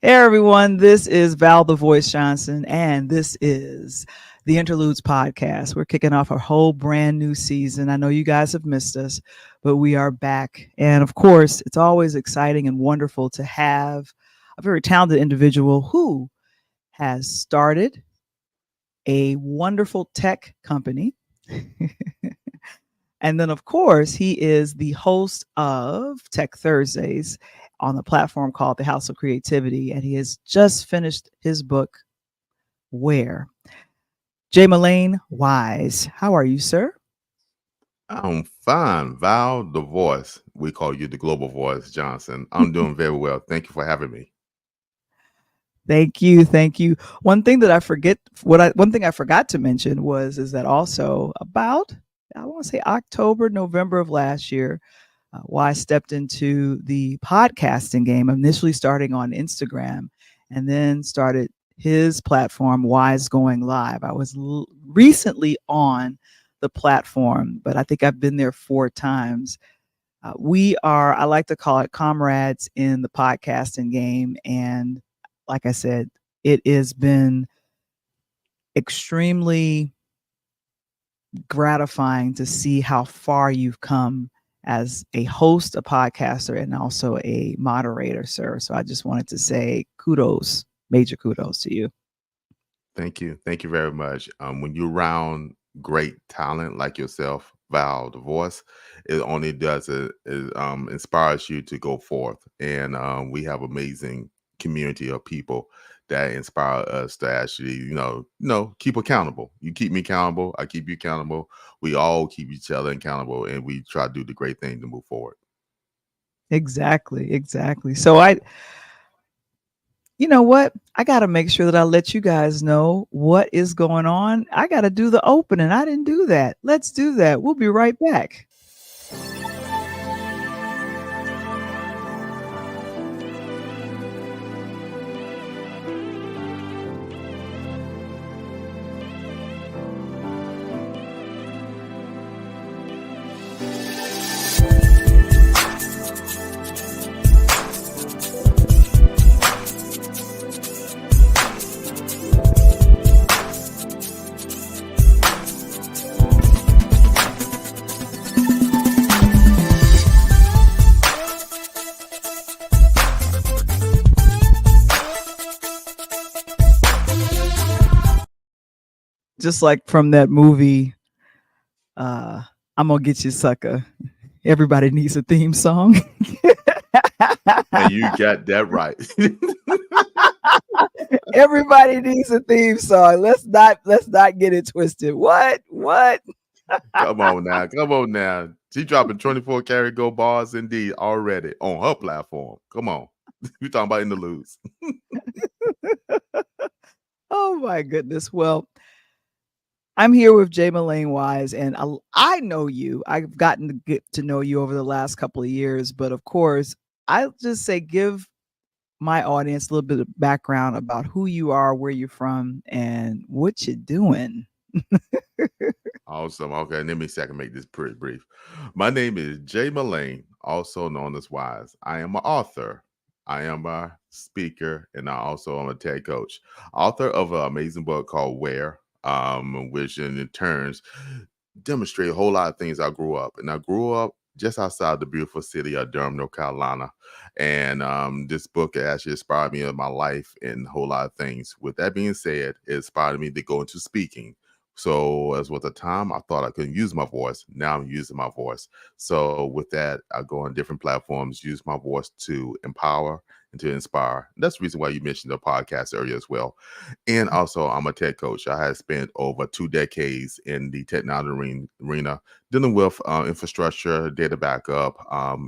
Hey everyone, this is Val The Voice Johnson, and this is the Interludes Podcast. We're kicking off a whole brand new season. I know you guys have missed us, but we are back. And of course, it's always exciting and wonderful to have a very talented individual who has started a wonderful tech company. And then, of course, he is the host of Tech Thursdays on the platform called the House of Creativity. And he has just finished his book, Where? Melane Wise. How are you, sir? I'm fine. Val The Voice. We call you the Global Voice Johnson. I'm doing very well. Thank you for having me. Thank you. Thank you. One thing I forgot to mention is that also about, I want to say October, November of last year, Wise stepped into the podcasting game, initially starting on Instagram and then started his platform, Wise Going Live. I was recently on the platform, but I think I've been there 4 times. I like to call it comrades in the podcasting game. And like I said, it has been extremely gratifying to see how far you've come as a host, a podcaster, and also a moderator, sir. So I just wanted to say kudos, major kudos to you. Thank you. Thank you very much. When you're around great talent like yourself, Val The Voice, it only does it inspires you to go forth. And we have amazing community of people that inspire us to actually, keep accountable. You keep me accountable. I keep you accountable. We all keep each other accountable, and we try to do the great thing to move forward. Exactly, exactly. So you know what? I got to make sure that I let you guys know what is going on. I got to do the opening. I didn't do that. Let's do that. We'll be right back. Just like from that movie, I'm gonna get you, sucker. Everybody needs a theme song. And you got that right. Everybody needs a theme song. Let's not get it twisted. What? What? Come on now. Come on now. She dropping 24 karat gold bars indeed already on her platform. Come on. You talking about Interludes. Oh my goodness. Well, I'm here with Melane Wise, and I know you. I've gotten to get to know you over the last couple of years, but of course, I'll just say give my audience a little bit of background about who you are, where you're from, and what you're doing. Awesome. Okay, let me see if I can make this pretty brief. My name is Melane, also known as Wise. I am an author. I am a speaker, and I also am a TED coach. Author of an amazing book called Where, which in turns demonstrate a whole lot of things. I grew up, and I grew up just outside the beautiful city of Durham, North Carolina. And this book actually inspired me in my life and a whole lot of things. With that being said, it inspired me to go into speaking. So as with the time, I thought I couldn't use my voice. Now I'm using my voice. So with that, I go on different platforms, use my voice to empower and to inspire. And that's the reason why you mentioned the podcast earlier as well. And also, I'm a tech coach. I have spent over 2 decades in the technology arena, dealing with infrastructure, data backup,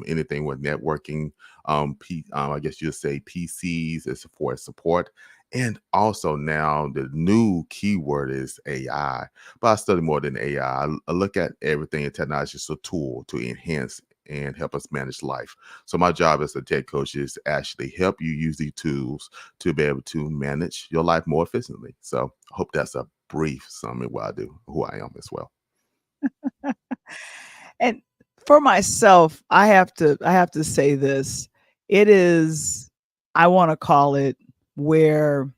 anything with networking. I guess you'd say PCs as for support. And also now the new keyword is AI. But I study more than AI. I look at everything in technology as a tool to enhance and help us manage life. So my job as a tech coach is to actually help you use these tools to be able to manage your life more efficiently. So I hope that's a brief summary of what I do, who I am as well. And for myself, I have to say this. It is I want to call it, where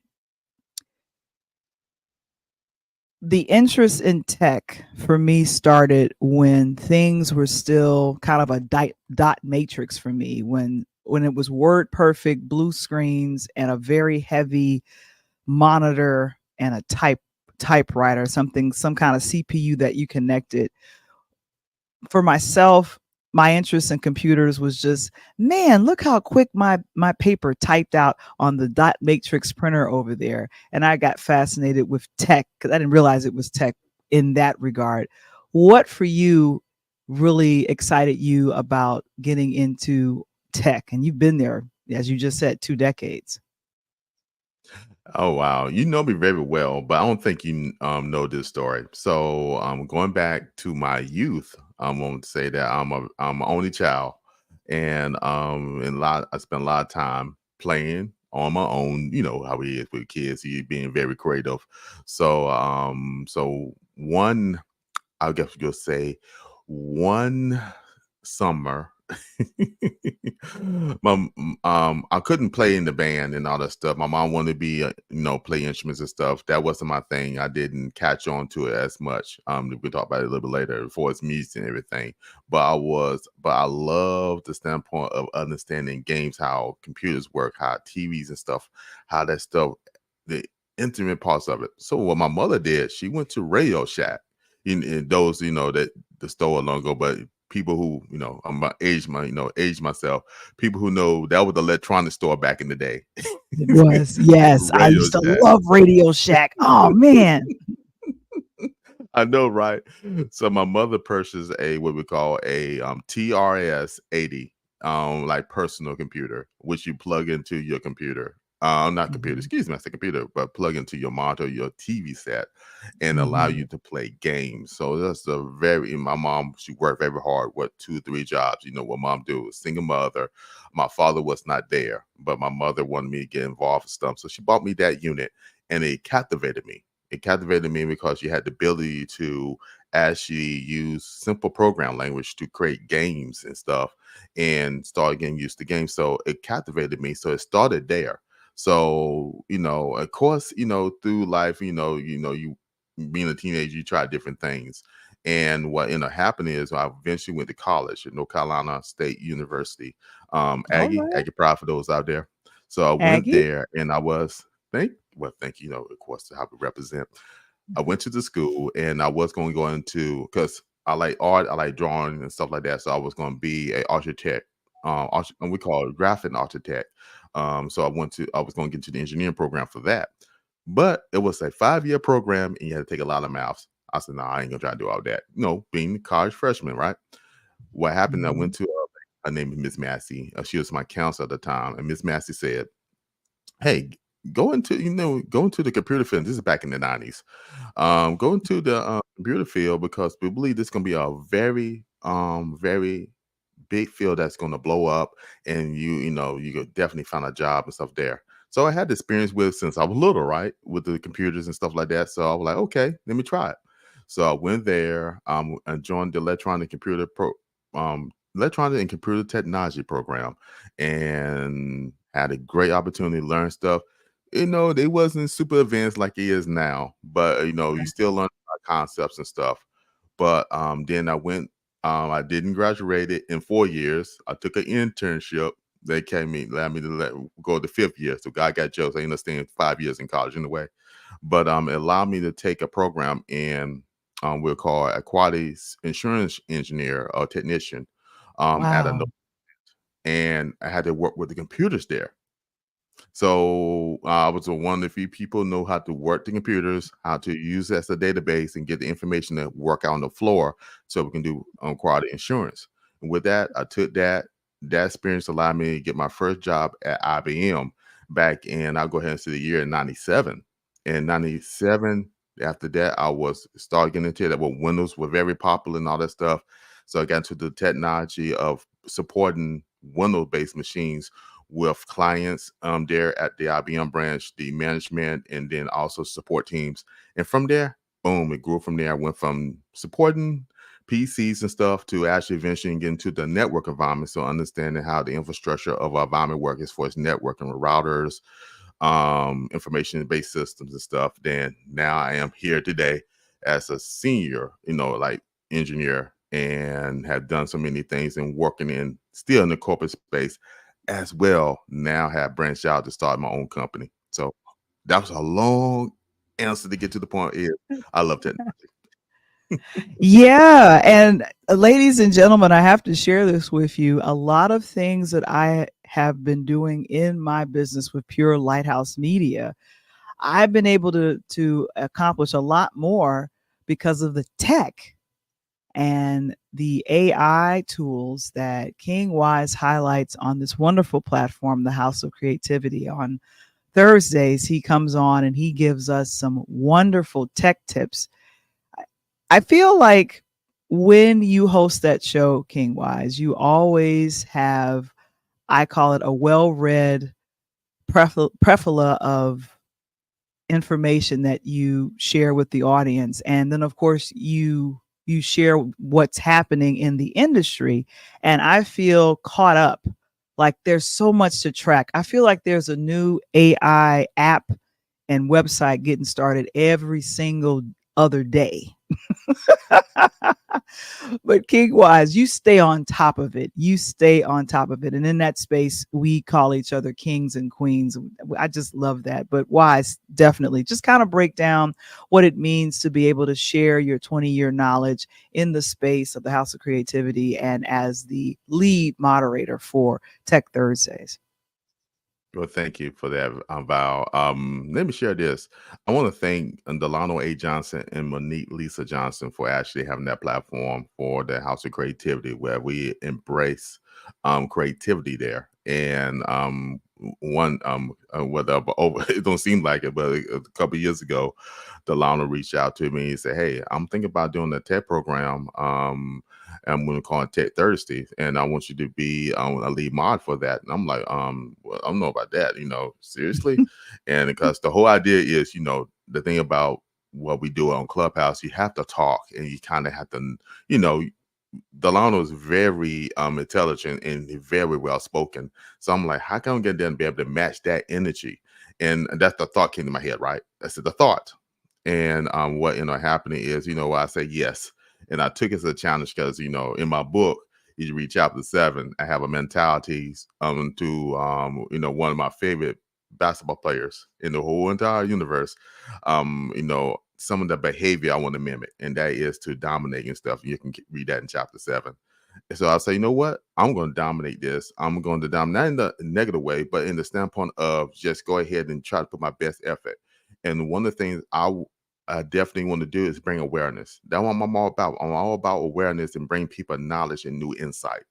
the interest in tech for me started when things were still kind of a dot matrix for me, when it was word perfect blue screens and a very heavy monitor and a typewriter, some kind of CPU that you connected. For myself, my interest in computers was just, man, look how quick my paper typed out on the dot matrix printer over there. And I got fascinated with tech because I didn't realize it was tech in that regard. What for you really excited you about getting into tech? And you've been there, as you just said, 2 decades. Oh wow, you know me very well, but I don't think you know this story. So going back to my youth, I'm going to say that I'm an only child, and I spent a lot of time playing on my own. You know how it is with kids, you being very creative. So one, I guess you'll say, one summer. I couldn't play in the band and all that stuff. My mom wanted to be, play instruments and stuff. That wasn't my thing. I didn't catch on to it as much. We talk about it a little bit later for its music and everything. But I love the standpoint of understanding games, how computers work, how TVs and stuff, how that stuff, the intimate parts of it. So what my mother did, she went to Radio Shack. In those, that the store long ago, but people who, I'm about age myself, people who know that was the electronic store back in the day. It was, yes. I Radio used to Shack. love Radio Shack. Oh man. I know, right? So my mother purchased a what we call a TRS 80, like personal computer, which you plug into your computer. Not computer, Mhm. excuse me, I said computer, but plug into your monitor, your TV set, and allow Mhm. you to play games. So that's a very, my mom, she worked very hard, what, 2, 3 jobs. You know what mom do, single mother. My father was not there, but my mother wanted me to get involved with stuff. So she bought me that unit, and it captivated me. It captivated me because you had the ability to actually use simple program language to create games and stuff and start getting used to games. So it captivated me. So it started there. So, of course, through life, you being a teenager, you try different things. And what ended up happening is I eventually went to college at North Carolina State University. All Aggie, right. Aggie Pride for those out there. So I went Aggie. there and I was thank you, of course, to how we represent. I went to the school and I was going to go into, because I like art, I like drawing and stuff like that. So I was going to be a architect, and we call it graphic architect. So I was going to get into the engineering program for that. But it was a 5-year program and you had to take a lot of maths. I said, no, I ain't gonna try to do all that. Being a college freshman, right? What happened? I Mhm. went to her name is Miss Massey. She was my counselor at the time, and Miss Massey said, "Hey, go into the computer field." This is back in the 90s. Go into the computer field because we believe this is going to be a very, very big field that's going to blow up, and you could definitely find a job and stuff there. So I had the experience with since I was little, right, with the computers and stuff like that. So I was like, okay, let me try it. So I went there, and joined the electronic and computer technology program, and had a great opportunity to learn stuff. They wasn't super advanced like it is now, but you Okay. still learn about concepts and stuff. But then I didn't graduate it in 4 years. I took an internship. They allowed me to go the 5th year. So God got jokes. I ended up staying 5 years in college anyway. But it allowed me to take a program in, we'll call it a quality insurance engineer or technician, at a, Wow. and I had to work with the computers there. So I was one of the few people know how to work the computers, how to use it as a database and get the information to work out on the floor so we can do quality insurance. And with that, I took that experience allowed me to get my first job at IBM back in, I'll go ahead and say the year in 97. In 97, after that, I was started getting into that when Windows were very popular and all that stuff. So I got into the technology of supporting Windows-based machines with clients there at the IBM branch, the management, and then also support teams. And from there, boom, it grew from there. I went from supporting PCs and stuff to actually eventually get into the network environment. So understanding how the infrastructure of our environment works as far as networking with routers, information-based systems and stuff. Then now I am here today as a senior, like engineer, and have done so many things and working in still in the corporate space as well. Now have branched out to start my own company. So that was a long answer to get to the point is I love technology. Yeah. And ladies and gentlemen, I have to share this with you. A lot of things that I have been doing in my business with Pure Lighthouse Media, I've been able to accomplish a lot more because of the tech and the AI tools that King Wise highlights on this wonderful platform, the House of Creativity. On Thursdays, he comes on and he gives us some wonderful tech tips. I feel like when you host that show, King Wise, you always have, I call it a well-read prefala of information that you share with the audience. And then of course you share what's happening in the industry. And I feel caught up. Like there's so much to track. I feel like there's a new AI app and website getting started every single other day. But King Wise, you stay on top of it. You stay on top of it. And in that space, we call each other kings and queens. I just love that. But Wise, definitely just kind of break down what it means to be able to share your 20-year knowledge in the space of the House of Creativity and as the lead moderator for Tech Thursdays. Well, thank you for that, Val. Let me share this. I want to thank Delano A. Johnson and Monique Lisa Johnson for actually having that platform for the House of Creativity, where we embrace creativity there. And one, whether over, it don't seem like it, but a couple of years ago, Delano reached out to me and said, "Hey, I'm thinking about doing a TED program. I'm going to call it Tech Thursday, and I want you to be a lead mod for that." And I'm like, well, I don't know about that, seriously. And because the whole idea is, the thing about what we do on Clubhouse, you have to talk and you kind of have to, you know, Delano is very intelligent and very well spoken. So I'm like, how can I get there and be able to match that energy? And that's the thought came to my head, right? That's the thought. And what ended up happening is, I say yes. And I took it as a challenge because, in my book, you read chapter 7, I have a mentality to one of my favorite basketball players in the whole entire universe. Some of the behavior I want to mimic, and that is to dominate and stuff. You can read that in chapter 7. And so I'll say, you know what? I'm going to dominate this. I'm going to dominate, not in the negative way, but in the standpoint of just go ahead and try to put my best effort. And one of the things I definitely want to do is bring awareness. That's what I'm all about. I'm all about awareness and bring people knowledge and new insight.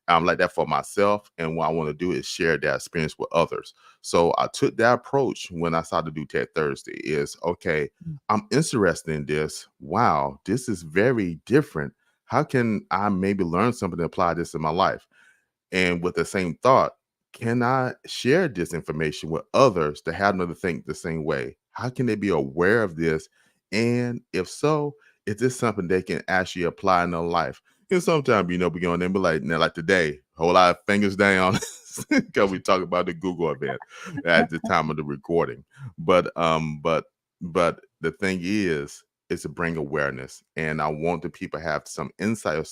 I'm like that for myself. And what I want to do is share that experience with others. So I took that approach when I started to do Tech Thursday is, okay, I'm interested in this. Wow, this is very different. How can I maybe learn something and apply this in my life? And with the same thought, can I share this information with others to have them to think the same way? How can they be aware of this? And if so, is this something they can actually apply in their life? And sometimes, we go in there and be like, now, like today, whole lot of fingers down because we talk about the Google event at the time of the recording. But the thing is to bring awareness. And I want the people to have some insight of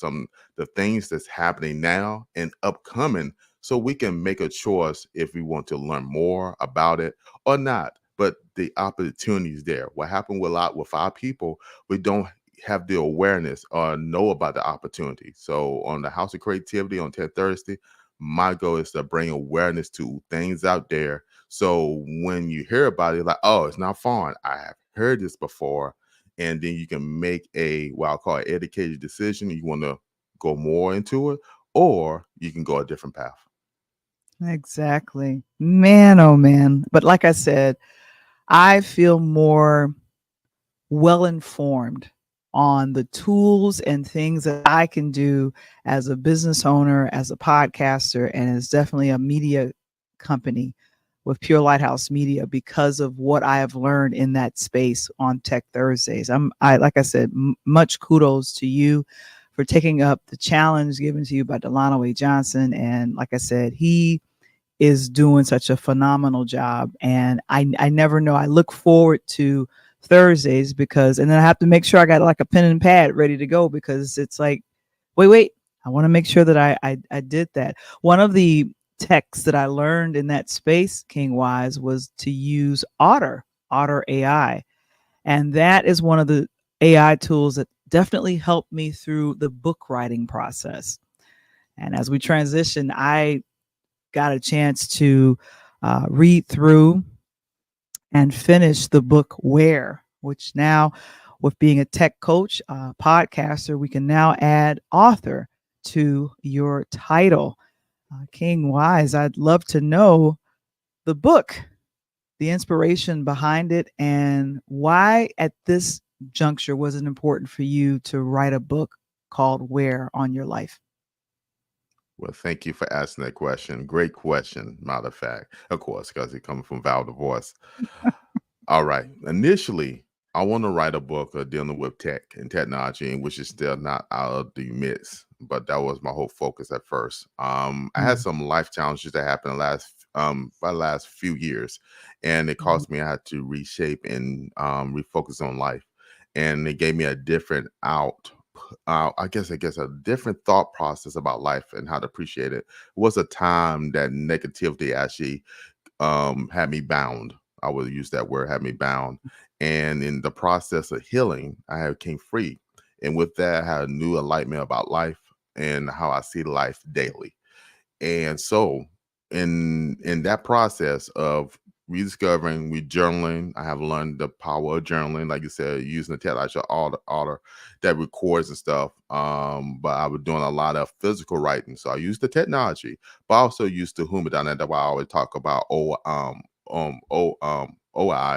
the things that's happening now and upcoming so we can make a choice if we want to learn more about it or not. But the opportunity is there. What happened with our people, we don't have the awareness or know about the opportunity. So on the House of Creativity on Ted Thursday, my goal is to bring awareness to things out there. So when you hear about it, like, oh, it's not foreign. I have heard this before. And then you can make what I call an educated decision. You want to go more into it, or you can go a different path. Exactly. Man, oh man. But like I said, I feel more well informed on the tools and things that I can do as a business owner, as a podcaster, and as definitely a media company with Pure Lighthouse Media because of what I have learned in that space on Tech Thursdays. Like I said, much kudos to you for taking up the challenge given to you by Melane Wise Johnson. And like I said, he is doing such a phenomenal job. And I never know. I look forward to Thursdays because, and then I have to make sure I got like a pen and pad ready to go because it's like, wait, I want to make sure that I did that. One of the texts that I learned in that space, King Wise, was to use Otter AI. And that is one of the AI tools that definitely helped me through the book writing process. And as we transition, I got a chance to read through and finish the book Where, which now, with being a tech coach, podcaster, we can now add author to your title. King Wise, I'd love to know the book, the inspiration behind it, and why at this juncture was it important for you to write a book called Where on your life? Well, thank you for asking that question. Great question, matter of fact. Of course, because it comes from Val The Voice. All right. Initially, I want to write a book dealing with tech and technology, which is still not out of the midst, but that was my whole focus at first. I had Mm. some life challenges that happened by the last few years, and it Mhm. caused me I had to reshape and refocus on life, and it gave me a different I guess a different thought process about life and how to appreciate it. It was a time that negativity actually had me bound. I would use that word, had me bound. And in the process of healing, I had came free. And with that, I had a new enlightenment about life and how I see life daily. And so in that process of rediscovering, journaling, I have learned the power of journaling, like you said, using the technology order that records and stuff. But I was doing a lot of physical writing. So I used the technology, but I also used the humor down there. That's why I always talk about OI,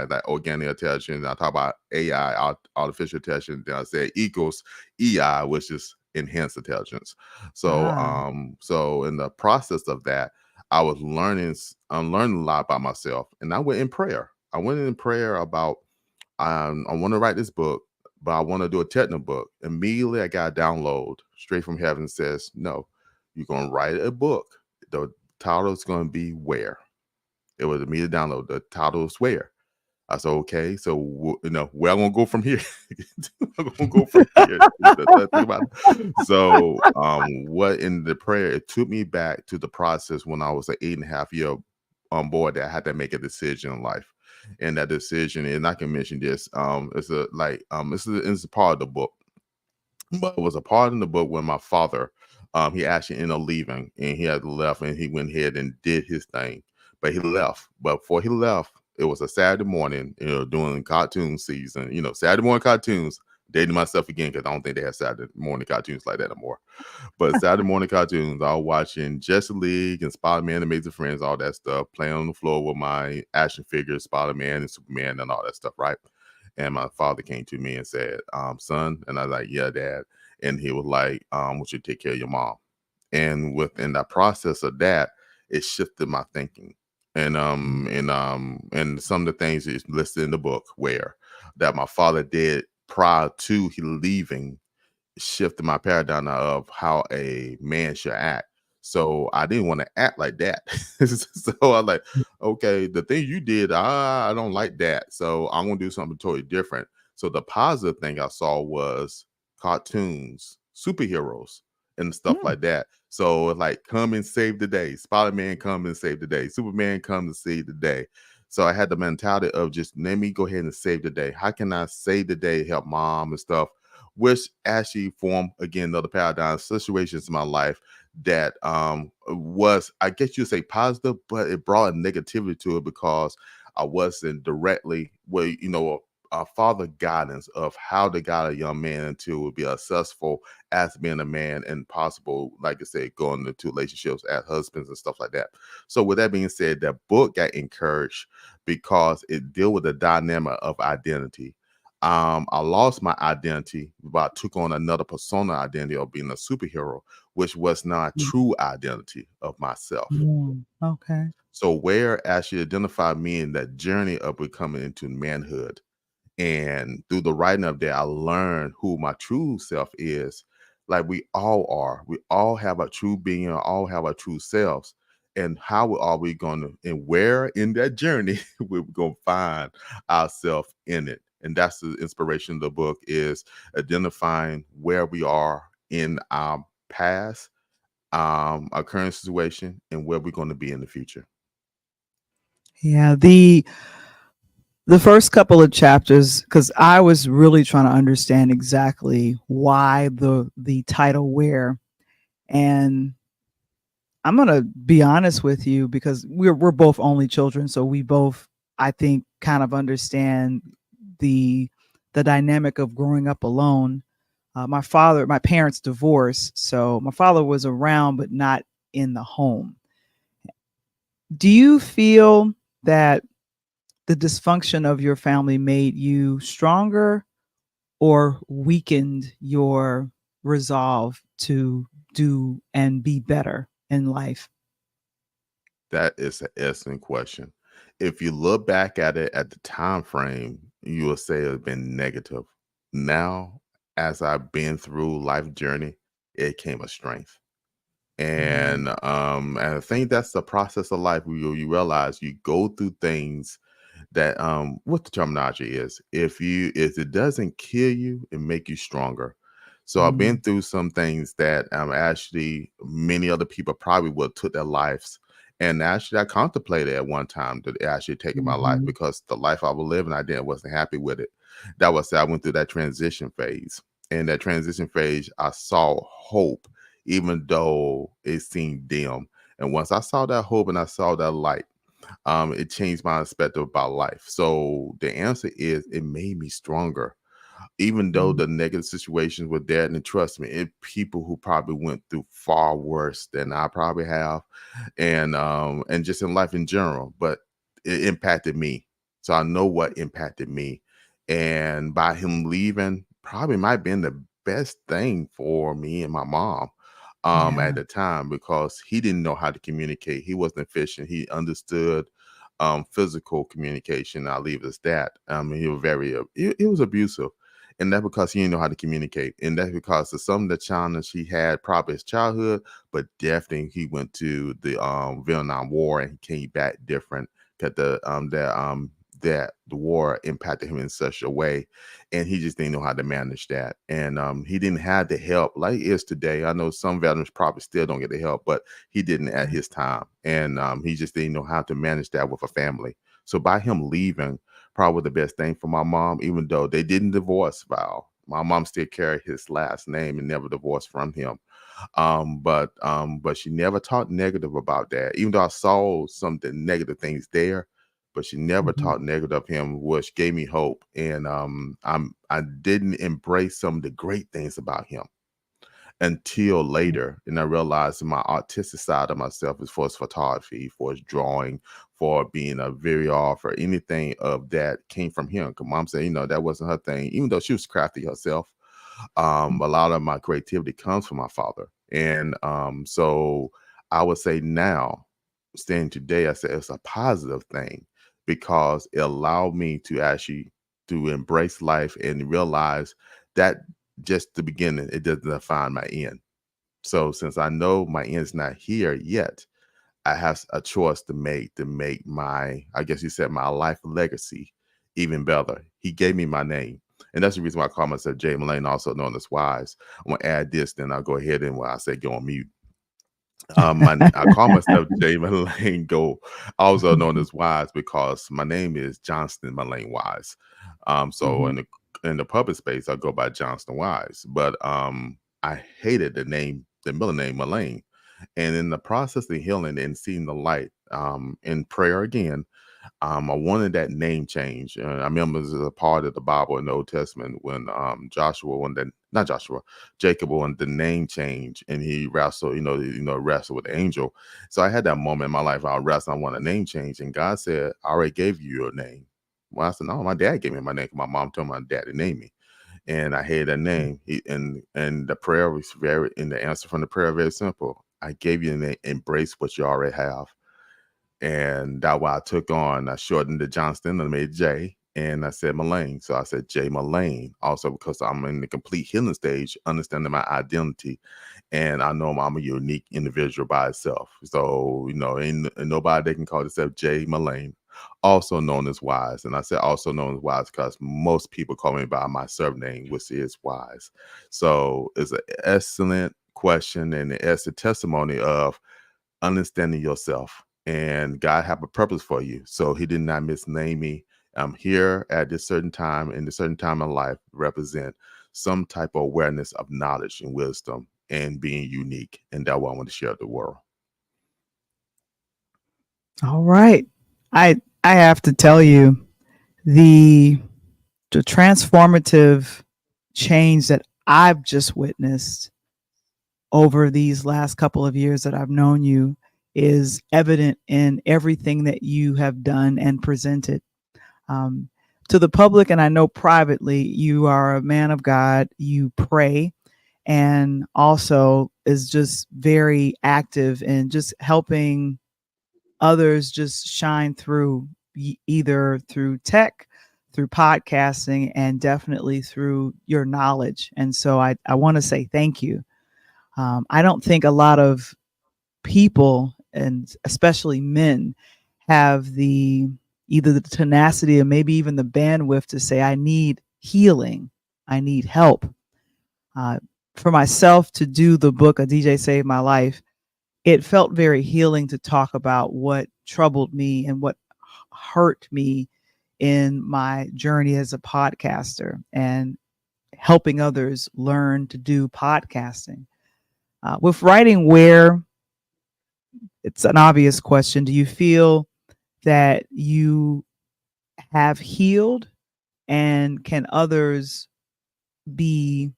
that organic intelligence. I talk about AI, artificial intelligence. Then I say equals EI, which is enhanced intelligence. So, Ah. so in the process of that, I was learning a lot about myself, and I went in prayer. I went in prayer about I want to write this book, but I want to do a technical book. Immediately, I got a download straight from heaven that says, "No, you're gonna write a book. The title is gonna be Where." It was immediate download. The title is Where. I said, okay, so where I'm gonna go from here? I'm gonna go from here. Think about it. So, what in the prayer? It took me back to the process when I was an 8.5 year on board that I had to make a decision in life, and that decision, and I can mention this. It's a part of the book, but it was a part in the book when my father, he actually ended up leaving, and he had left, and he went ahead and did his thing, but he left. But before he left, it was a Saturday morning, during cartoon season, Saturday morning cartoons. Dating myself again because I don't think they have Saturday morning cartoons like that anymore. But Saturday morning cartoons, I was watching Justice League and Spider-Man, Amazing Friends, all that stuff, playing on the floor with my action figures, Spider-Man and Superman and all that stuff, right? And my father came to me and said, son, and I was like, yeah, dad. And he was like, would you take care of your mom? And within that process of that, it shifted my thinking. And some of the things is listed in the book where that my father did prior to he leaving shifted my paradigm of how a man should act. So I didn't want to act like that. So I like, okay, the thing you did, I don't like that. So I'm gonna do something totally different. So the positive thing I saw was cartoons, superheroes, and stuff Mm. like that. So like, come and save the day. Spider-Man, come and save the day. Superman, come to save the day. So I had the mentality of just let me go ahead and save the day. How can I save the day, help mom and stuff? Which actually formed again another paradigm situations in my life that was, I guess you'd say, positive, but it brought a negativity to it because I wasn't directly a father guidance of how to guide a young man into be successful as being a man and possible, like I said, going into relationships as husbands and stuff like that. So with that being said, that book got encouraged because it deal with the dynamic of identity. I lost my identity, but I took on another persona identity of being a superhero, which was not Mm. true identity of myself. Mm. Okay. So where actually identified me in that journey of becoming into manhood. And through the writing of that, I learned who my true self is. like we all are. We all have a true being, all have our true selves. And how are we going to, and where in that journey we're going to find ourselves in it? And that's the inspiration of the book, is identifying where we are in our past, our current situation, and where we're going to be in the future. Yeah, the first couple of chapters, because I was really trying to understand exactly why the title "Where," and I'm gonna be honest with you, because we're both only children, so we both, I think, kind of understand the the dynamic of growing up alone. My parents divorced, so my father was around but not in the home. Do you feel that the dysfunction of your family made you stronger or weakened your resolve to do and be better in life? That is an excellent question. If you look back at it at the time frame, you will say it's been negative. Now, as I've been through life journey, it came a strength. Mm, And I think that's the process of life. You realize you go through things that, what the terminology is, if it doesn't kill you, it make you stronger. So I've been mm, through some things that, actually many other people probably would have took their lives. And actually I contemplated at one time to actually taking my life, mhm. because the life I was living, wasn't happy with it. That was, I went through that transition phase. And that transition phase, I saw hope, even though it seemed dim. And once I saw that hope and I saw that light, it changed my perspective about life. So the answer is, it made me stronger, even though Mm, the negative situations were there. And trust me, it people who probably went through far worse than I probably have, and just in life in general. But it impacted me, so I know what impacted me. And by him leaving, probably might have been the best thing for me and my mom, at yeah, the time, because he didn't know how to communicate. He wasn't efficient. He understood, physical communication. I'll leave it as that. He was he was abusive, and that's because he didn't know how to communicate, and that's because of some of the challenge he had, probably his childhood, but definitely he went to the Vietnam War and he came back different, because that the war impacted him in such a way, and he just didn't know how to manage that. And he didn't have the help like he is today. I know some veterans probably still don't get the help, but he didn't at yeah, his time, and he just didn't know how to manage that with a family. So by him leaving, probably the best thing for my mom, even though they didn't divorce. Val, my mom still carried his last name and never divorced from him. But she never talked negative about that, even though I saw some of the negative things there. But she never mhm, talked negative of him, which gave me hope. And I didn't embrace some of the great things about him until yeah, later. And I realized my artistic side of myself, as far as photography, for his drawing, for being a videographer, anything of that came from him. Because mom said, that wasn't her thing, even though she was crafty herself. mm, A lot of my creativity comes from my father. And so I would say now, staying today, I said it's a positive thing, because it allowed me to actually to embrace life and realize that just the beginning, it doesn't define my end. So since I know my end's not here yet, I have a choice to make my, I guess you said, my life legacy even better. He gave me my name. And that's the reason why I call myself Jay Melane, also known as Wise. I'm gonna add this, then I'll go ahead and, when I say go on mute. I call myself Jay Melane Go, also known as Wise, because my name is Johnston Melane Wise. So mhm, in the public space, I go by Johnston Wise. But I hated the middle name Melane. And in the process of healing and seeing the light, in prayer again, I wanted that name change. I remember this is a part of the Bible in the Old Testament when Joshua, when the not Joshua, Jacob wanted the name change, and he wrestled, wrestled with the angel. So I had that moment in my life. I wrestled, I want a name change, and God said, "I already gave you your name." Well, I said, "No, my dad gave me my name. My mom told my dad to name me." And I hated that name. And the prayer was and the answer from the prayer very simple. I gave you a name. Embrace what you already have. And that what I took on. I shortened the Johnston and made J. And I said Melane. So I said J Melane, also because I'm in the complete healing stage, understanding my identity. And I know I'm a unique individual by itself. So, ain't nobody that can call themselves J Melane, also known as Wise. And I said also known as Wise because most people call me by my surname, which is Wise. So it's an excellent question, and it's a testimony of understanding yourself, and God have a purpose for you. So he did not misname me. I'm here at this certain time in this certain time in life, represent some type of awareness of knowledge and wisdom and being unique. And that's what I want to share with the world. All right. I have to tell you, the the transformative change that I've just witnessed over these last couple of years that I've known you is evident in everything that you have done and presented. Um, to the public, and I know privately, you are a man of God, you pray, and also is just very active in just helping others just shine through, either through tech, through podcasting, and definitely through your knowledge. And so I want to say thank you. I don't think a lot of people, and especially men, have the either the tenacity or maybe even the bandwidth to say, I need healing, I need help. Uh, for myself to do the book, A DJ Saved My Life, it felt very healing to talk about what troubled me and what hurt me in my journey as a podcaster and helping others learn to do podcasting. With writing, where it's an obvious question, do you feel that you have healed, and can others be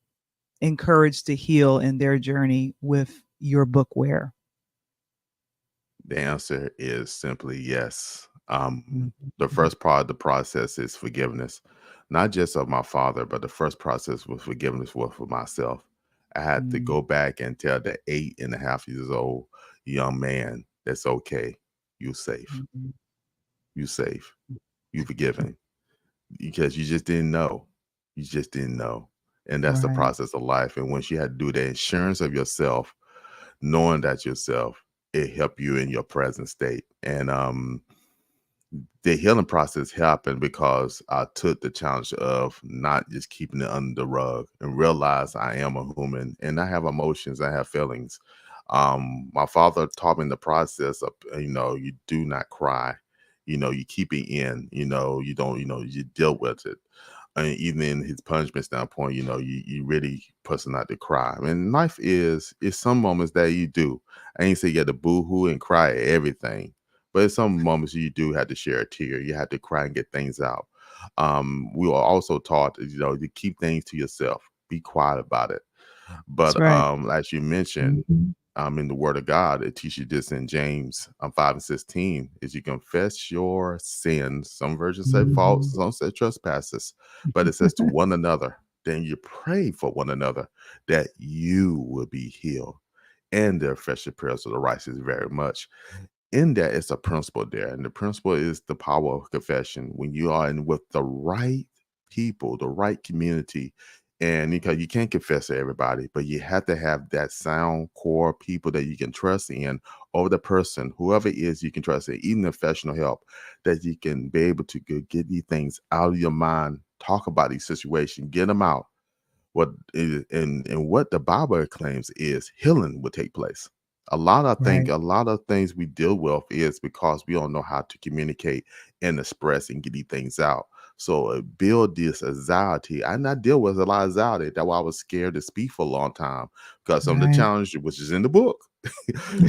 encouraged to heal in their journey with your book, Where? The answer is simply yes. The Mhm. first part of the process is forgiveness, not just of my father, but the first process was forgiveness was for myself. I had to Mm, go back and tell the 8.5 years old young man, that's okay. You safe. mhm. You safe. You forgiven. Because you just didn't know. You just didn't know. And that's the Right. process of life. And once you had to do the insurance of yourself, knowing that yourself, it helped you in your present state. And the healing process happened because I took the challenge of not just keeping it under the rug and realize I am a human and I have emotions, I have feelings. My father taught me the process of, you do not cry, you keep it in, you don't, you deal with it. And even in his punishment standpoint, you really person not to cry. I mean, life is some moments that you do. I ain't say you got to boo-hoo and cry at everything, but in some moments you do have to share a tear. You have to cry and get things out. We were also taught, to keep things to yourself. Be quiet about it. That's But right. as you mentioned, Mhm. in the Word of God, it teaches this in James 5:16, is you confess your sins. Some versions say faults, Mhm. some say trespasses, but it says to one another. Then you pray for one another that you will be healed. And the effectual prayers of the righteous very much. In that, it's a principle there, and the principle is the power of confession. When you are in with the right people, the right community, and because you can't confess to everybody, but you have to have that sound core people that you can trust in, over the person, whoever it is you can trust in, even professional help, that you can be able to get these things out of your mind, talk about these situations, get them out. What is and what the Bible claims is healing will take place. Right. A lot of things we deal with is because we don't know how to communicate and express and get these things out. So build this anxiety. I not deal with a lot of anxiety. That's why I was scared to speak for a long time, because some of the Right. challenge which is in the book.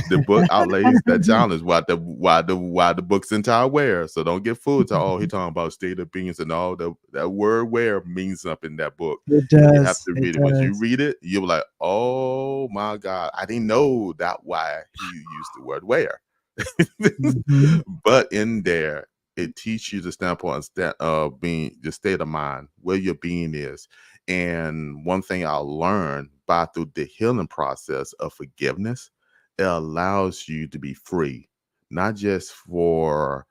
The book outlays that challenge why the book's entire where. So don't get fooled to, oh, he talking about state of beings and all that word where means something in that book. It You have does. to It read it. Once you does. read it, you're like, oh my God, I didn't know that why he used the word where. Mhm. But in there, it teaches you the standpoint of being the state of mind, where your being is. And one thing I learned by through the healing process of forgiveness, it allows you to be free, not just for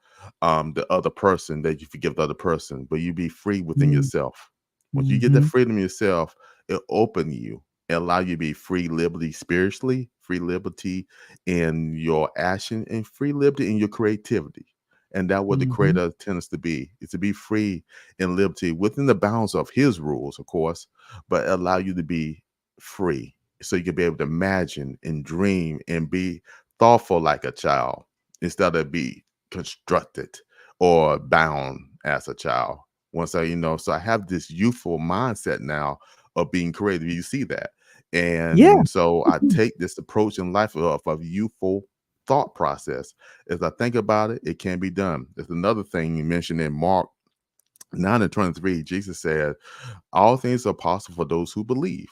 the other person, that you forgive the other person, but you be free within Mm, yourself. Once you get that mhm, freedom yourself, it open you and allow you to be free liberty spiritually, free liberty in your action, and free liberty in your creativity. And that what the mhm, creator tends to be, is to be free in liberty within the bounds of his rules, of course, but allow you to be free so you can be able to imagine and dream and be thoughtful like a child instead of be constructed or bound as a child. Once I, so I have this youthful mindset now of being creative. You see that. yeah, And so I take this approach in life of youthful thought process. As I think about it, it can be done. There's another thing you mentioned in Mark 9:23. Jesus said, all things are possible for those who believe.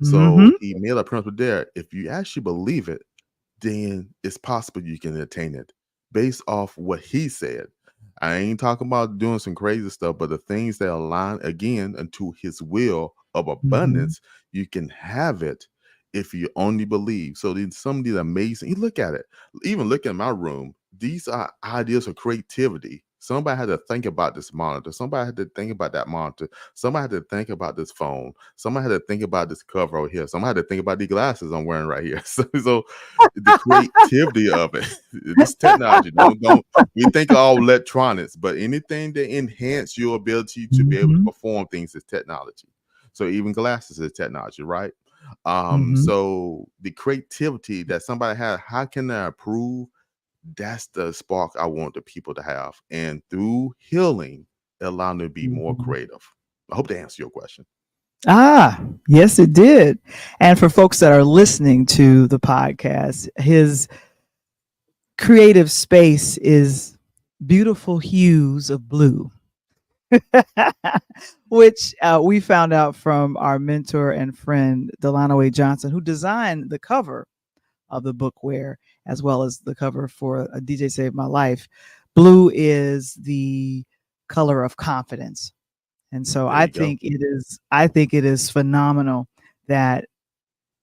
So mhm, he made a principle there. If you actually believe it, then it's possible you can attain it based off what he said. I ain't talking about doing some crazy stuff, but the things that align again unto his will of mhm, abundance, you can have it if you only believe. So then some of these amazing, you look at it, even look at my room, these are ideas of creativity. Somebody had to think about this monitor. Somebody had to think about that monitor. Somebody had to think about this phone. Somebody had to think about this cover over here. Somebody had to think about these glasses I'm wearing right here. So the creativity of it, this technology, don't we think of all electronics, but anything that enhance your ability to be able to mhm, perform things is technology. So even glasses is technology, right? mhm, So the creativity that somebody had, how can I improve? That's the spark I want the people to have. And through healing, allow them to be more mhm. creative. I hope to answer your question. Ah, yes, it did. And for folks that are listening to the podcast, his creative space is beautiful hues of blue, which we found out from our mentor and friend, Melane Wise Johnson, who designed the cover of the book Where, as well as the cover for A DJ Saved My Life. Blue is the color of confidence. And so There you go. I think it is phenomenal that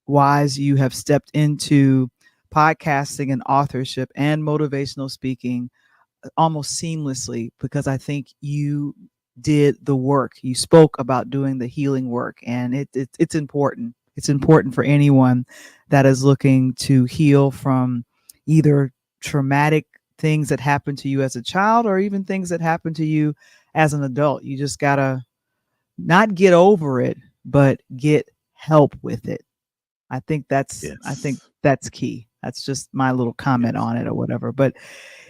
Wise, you have stepped into podcasting and authorship and motivational speaking almost seamlessly, because I think you did the work. You spoke about doing the healing work, and it's important. It's important for anyone that is looking to heal from either traumatic things that happened to you as a child or even things that happened to you as an adult. You just gotta not get over it, but get help with it. I think Yes. that's key. That's just my little comment Yes. on it or whatever. But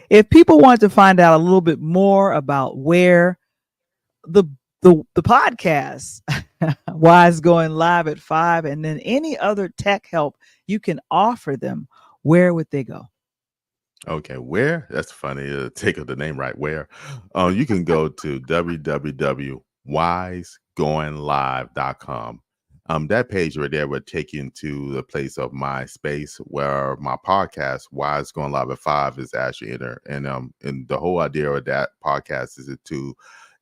if people want to find out a little bit more about where the the podcast Wise going live at 5, and then any other tech help you can offer them, where would they go? Okay, where? That's funny. Take of the name right. Where? You can go to www.wisegoinglive.com. That page right there will take you into the place of my space where my podcast, Wise Going Live at 5, is actually in there. And the whole idea of that podcast is to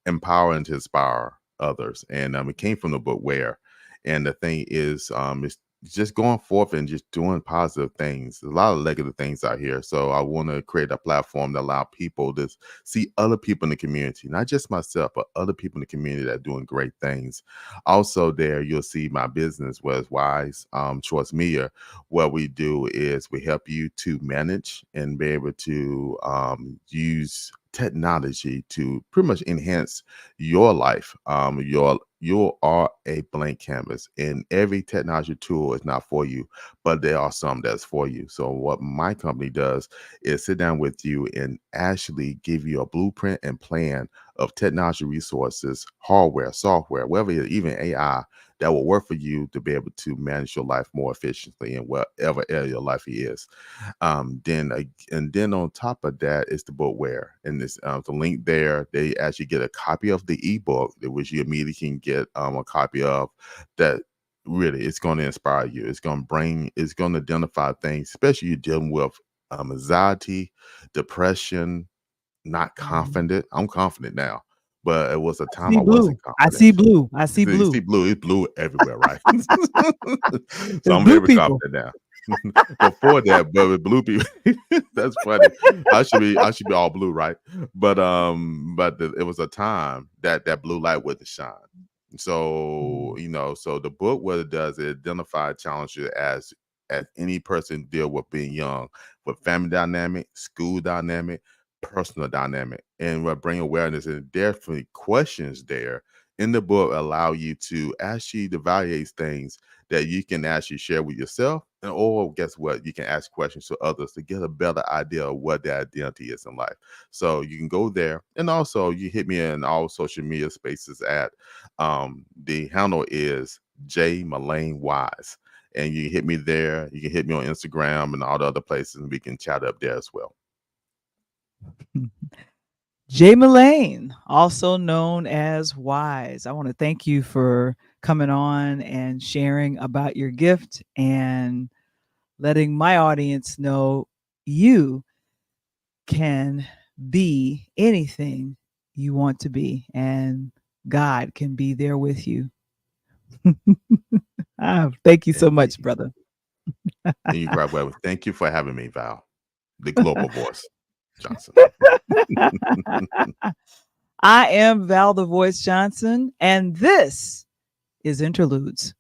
empower and to inspire others. And it came from the book Where. And the thing is, it's just going forth and just doing positive things. There's a lot of negative things out here. So I want to create a platform that allow people to see other people in the community, not just myself, but other people in the community that are doing great things. Also, there you'll see my business, was Wise Choice Media. What we do is we help you to manage and be able to use technology to pretty much enhance your life. You are a blank canvas, and every technology tool is not for you, but there are some that's for you. So what my company does is sit down with you and actually give you a blueprint and plan of technology resources, hardware, software, whatever it is, even AI, that will work for you to be able to manage your life more efficiently in whatever area of your life it is. And then on top of that is the bookware, and this the link there. They actually get a copy of the ebook, which you immediately can get a copy of. That really, it's going to inspire you. It's going to identify things, especially you dealing with anxiety, depression, not Mhm. confident. I'm confident now, but it was a I time see I wasn't blue. I see confident. blue. I see You see blue. blue, it's blue everywhere, right? So There's I'm blue very people. confident now. before that, but with blue people, that's funny. I should be all blue, right? But it was a time that blue light wouldn't shine. So so the book, what it does, it identifies challenges as any person deal with being young, with family dynamic, school dynamic, personal dynamic, and what bring awareness, and definitely questions there in the book allow you to actually evaluate things that you can actually share with yourself, and or guess what, you can ask questions to others to get a better idea of what their identity is in life. So you can go there, and also you hit me in all social media spaces at the handle is J Melane Wise, and you hit me there. You can hit me on Instagram and all the other places, and we can chat up there as well. Jay Melane, also known as Wise. I want to thank you for coming on and sharing about your gift and letting my audience know you can be anything you want to be, and God can be there with you. Thank you so much, Indeed. brother. And you quite well. Thank you for having me, Val, the global voice Johnson. I am Val The Voice Johnson, and this is Interludes.